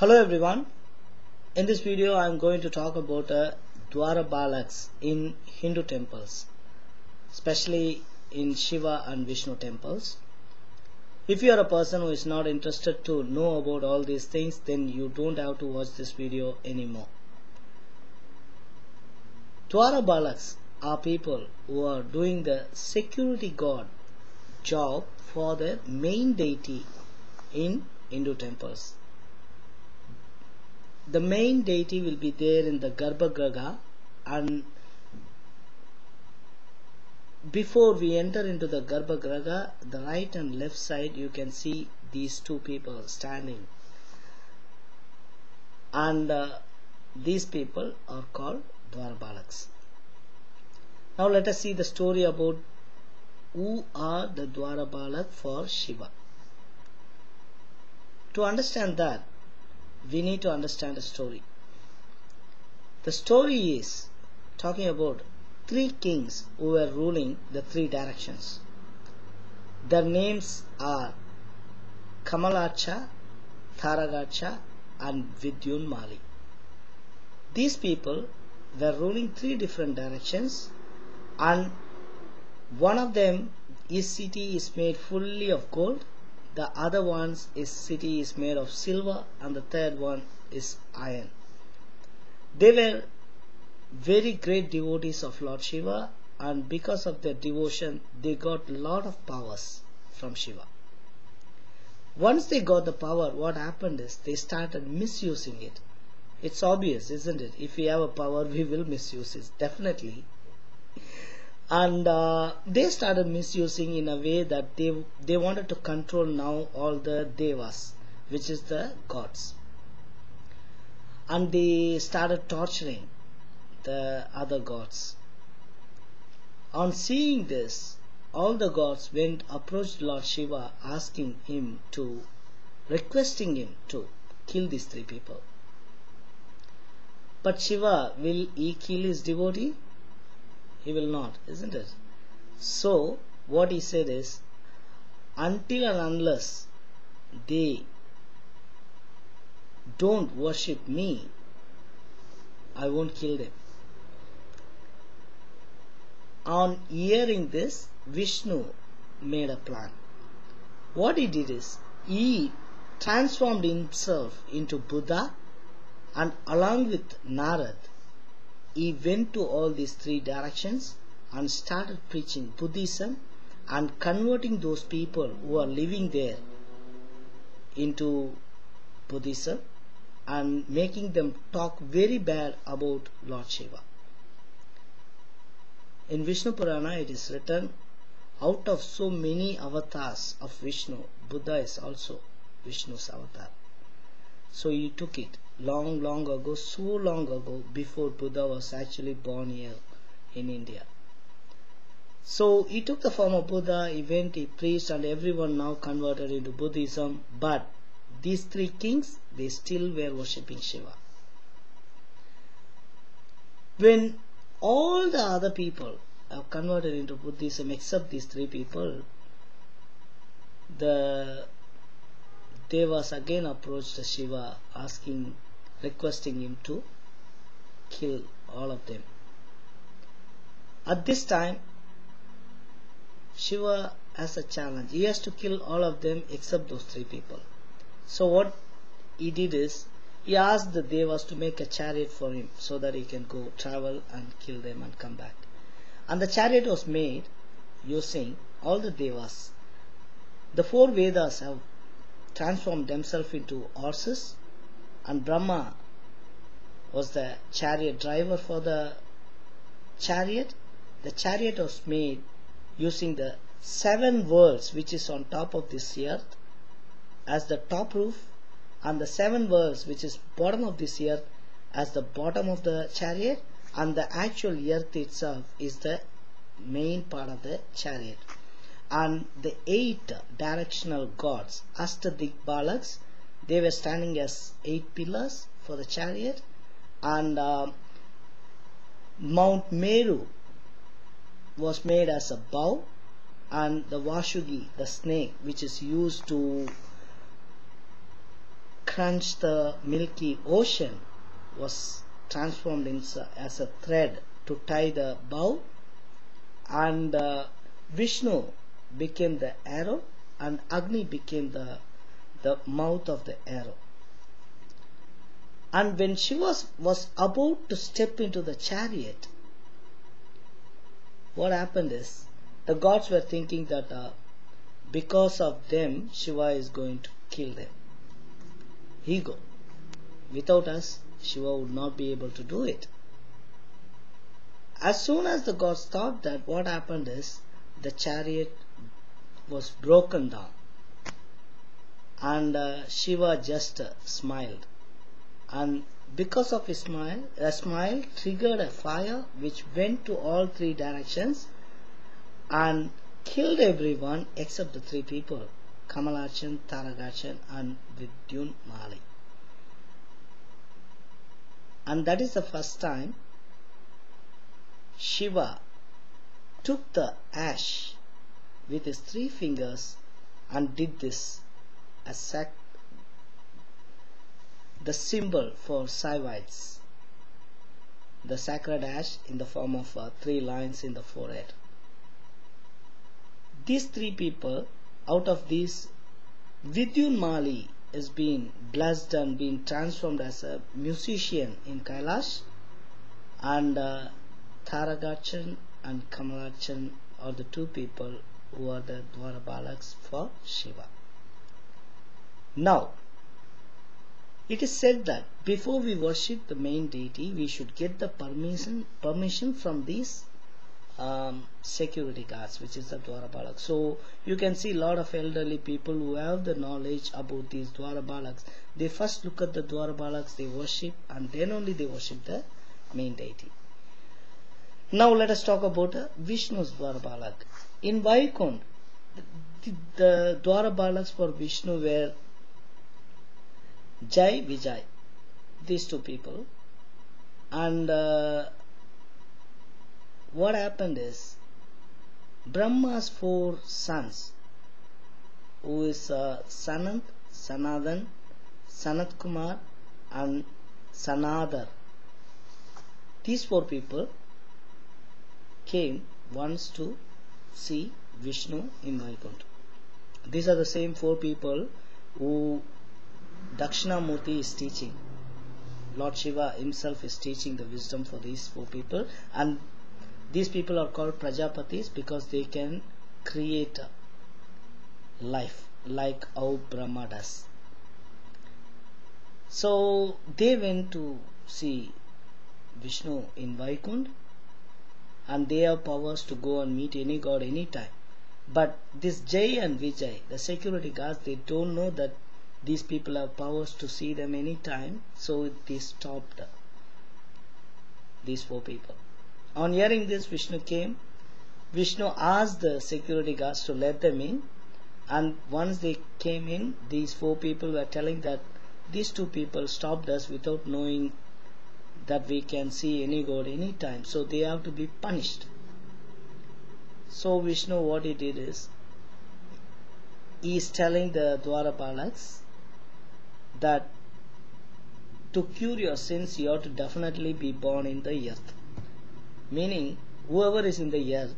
Hello everyone. In this video I am going to talk about Dwara Palakas in Hindu temples, especially in Shiva and Vishnu temples. If you are a person who is not interested to know about all these things, then you don't have to watch this video anymore. Dwara Palakas are people who are doing the security guard job for the main deity in Hindu temples. The main deity will be there in the Garbhagriha, and before we enter into the Garbhagriha, the right and left side you can see these two people standing, and these people are called Dwara Palakas. Now let us see the story about who are the Dwara Palakas for Shiva. To understand that, we need to understand a story. The story is talking about three kings who were ruling the three directions. Their names are Kamalacha, Tharagacha and Vidyunmali. These people were ruling three different directions, and one of them, his city is made fully of gold, the other one's city is made of silver, and the third one is iron. They were very great devotees of Lord Shiva, and because of their devotion they got a lot of powers from Shiva. Once they got the power, what happened is they started misusing it. It's obvious, isn't it? If we have a power, we will misuse it, definitely. And they started misusing in a way that they wanted to control now all the devas, which is the gods. And they started torturing the other gods. On seeing this, all the gods approached Lord Shiva, requesting him to kill these three people. But Shiva, will he kill his devotee? He will not, isn't it? So what he said is, until and unless they don't worship me, I won't kill them. On hearing this, Vishnu made a plan. What he did is, he transformed himself into Buddha, and along with Narad, he went to all these three directions and started preaching Buddhism and converting those people who are living there into Buddhism and making them talk very bad about Lord Shiva. In Vishnu Purana it is written, out of so many avatars of Vishnu, Buddha is also Vishnu's avatar. So he took it long ago, so long ago, before Buddha was actually born here in India. So he took the form of Buddha, he went, he preached, and everyone now converted into Buddhism. But these three kings, they still were worshipping Shiva. When all the other people have converted into Buddhism except these three people, the Devas again approached Shiva, requesting him to kill all of them. At this time, Shiva has a challenge. He has to kill all of them except those three people. So what he did is, he asked the Devas to make a chariot for him so that he can go travel and kill them and come back. And the chariot was made using all the Devas. The four Vedas have transformed themselves into horses, and Brahma was the chariot driver for the chariot. The chariot was made using the 7 worlds which is on top of this earth as the top roof, and the 7 worlds which is bottom of this earth as the bottom of the chariot, and the actual earth itself is the main part of the chariot. And the 8 directional gods, Ashtadikpalakas, they were standing as 8 pillars for the chariot, and Mount Meru was made as a bow, and the Vashugi, the snake, which is used to crunch the milky ocean was transformed as a thread to tie the bow, and Vishnu became the arrow, and Agni became the mouth of the arrow. And when Shiva was about to step into the chariot, what happened is, the gods were thinking that because of them, Shiva is going to kill them. Ego. Without us, Shiva would not be able to do it. As soon as the gods thought that, what happened is, the chariot was broken down, and Shiva just smiled, and because of his smile, a smile triggered a fire which went to all three directions and killed everyone except the three people, Kamalachan, Taragachan and Vidyunmali. And that is the first time Shiva took the ash with his three fingers and did this as the symbol for saivites, the sacred ash in the form of three lines in the forehead. These three people, out of these, Vidyunmali is being blessed and being transformed as a musician in Kailash, and Taragachan and Kamalachan are the two people who are the Dwara Palakas for Shiva. Now, it is said that before we worship the main deity, we should get the permission from these security guards, which is the Dwara Palakas. So you can see a lot of elderly people who have the knowledge about these Dwara Palakas. They first look at the Dwara Palakas, they worship, and then only they worship the main deity. Now let us talk about Vishnu's Dwara Palak. In Vaikunth, the Dwara Palakas for Vishnu were Jai, Vijay, these two people. And what happened is, Brahma's four sons, who is Sanat, Sanathan, Sanat Kumar and Sanadar, these four people came once to see Vishnu in Vaikunth. These are the same four people who Dakshinamurti is teaching. Lord Shiva himself is teaching the wisdom for these four people, and these people are called Prajapatis because they can create life like how Brahma does. So they went to see Vishnu in Vaikunth, and they have powers to go and meet any god anytime. But this Jai and Vijay, the security guards, they don't know that these people have powers to see them anytime, so they stopped these four people. On hearing this, Vishnu came. Vishnu asked the security guards to let them in, and once they came in, these four people were telling that these two people stopped us without knowing that we can see any god anytime, so they have to be punished. So Vishnu, what he did is, he is telling the Dwara Palakas that to cure your sins, you have to definitely be born in the earth. Meaning, whoever is in the earth,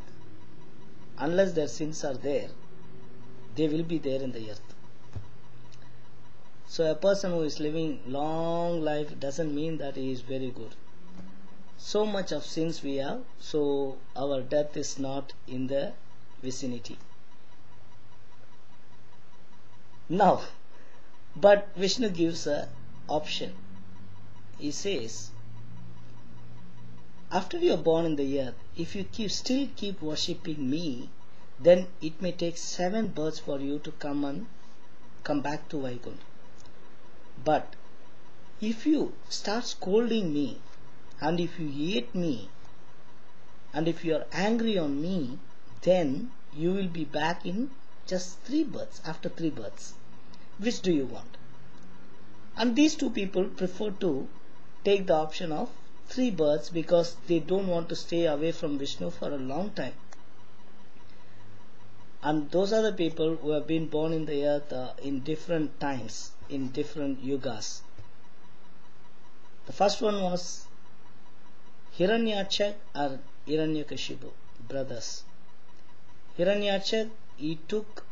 unless their sins are there, they will be there in the earth. So a person who is living long life doesn't mean that he is very good. So much of sins we have, so our death is not in the vicinity. Now, but Vishnu gives an option. He says, after you are born in the earth, if you still keep worshipping me, then it may take 7 births for you to come back to Vaikunth. But if you start scolding me, and if you hate me, and if you are angry on me, then you will be back in just 3 births, after 3 births. Which do you want? And these two people prefer to take the option of 3 births because they don't want to stay away from Vishnu for a long time. And those are the people who have been born in the earth in different times, in different yugas. The first one was Hiranyachak or Hiranyakashipu, brothers. Hiranyachak, he took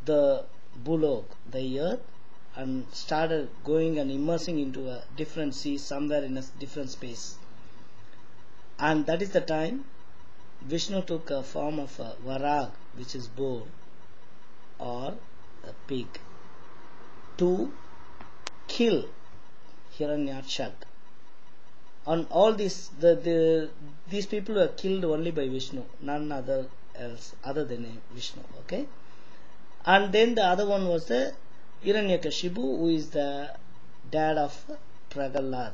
the Bulog, the earth, and started going and immersing into a different sea somewhere in a different space. And that is the time Vishnu took a form of a varag, which is bull or a pig, to kill Hiranyachak. And all these people were killed only by Vishnu, none other else other than Vishnu. Okay. And then the other one was the Hiranyakashipu, who is the dad of Prahalad,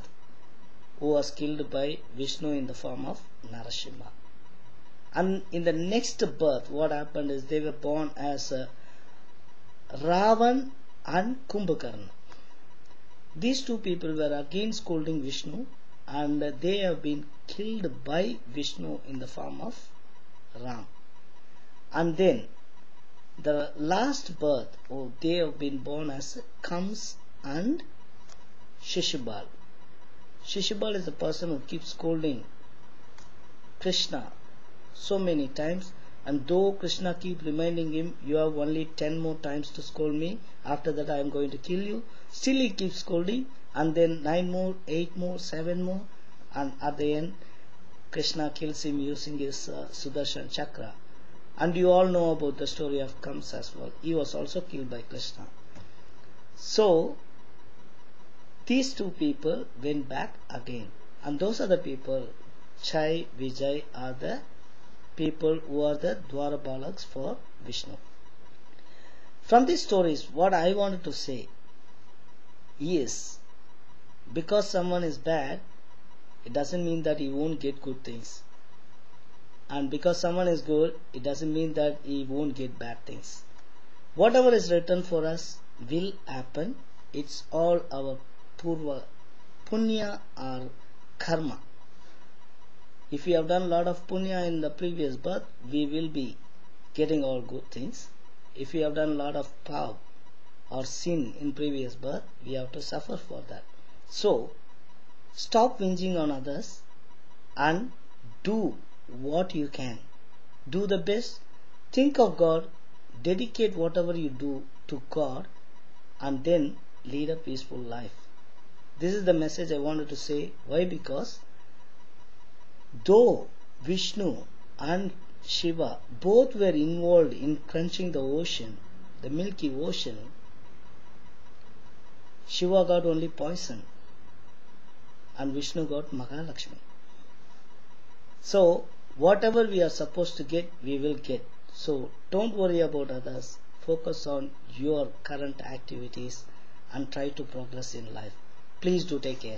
who was killed by Vishnu in the form of Narasimha. And in the next birth, what happened is they were born as Ravan and Kumbhakarna. These two people were again scolding Vishnu, and they have been killed by Vishnu in the form of Ram. And then the last birth, they have been born as Kams and Shishubal. Shishubal is the person who keeps scolding Krishna so many times, and though Krishna keeps reminding him, you have only 10 more times to scold me, after that I am going to kill you, still he keeps scolding, and then 9 more, 8 more, 7 more, and at the end Krishna kills him using his Sudarshan Chakra. And you all know about the story of Kams as well. He was also killed by Krishna. So these two people went back again, and those are the people, Chai, Vijay, are the people who are the Dwara Palakas for Vishnu. From these stories, what I wanted to say is, because someone is bad, it doesn't mean that he won't get good things. And because someone is good, it doesn't mean that he won't get bad things. Whatever is written for us will happen. It's all our purva, punya or karma. If we have done a lot of punya in the previous birth, we will be getting all good things. If we have done a lot of pav or sin in previous birth, we have to suffer for that. So, stop whinging on others and do what you can. Do the best. Think of God. Dedicate whatever you do to God, and then lead a peaceful life. This is the message I wanted to say. Why? Because though Vishnu and Shiva both were involved in quenching the ocean, the Milky Ocean, Shiva got only poison and Vishnu got Mahalakshmi. So whatever we are supposed to get, we will get. So don't worry about others. Focus on your current activities and try to progress in life. Please do take care.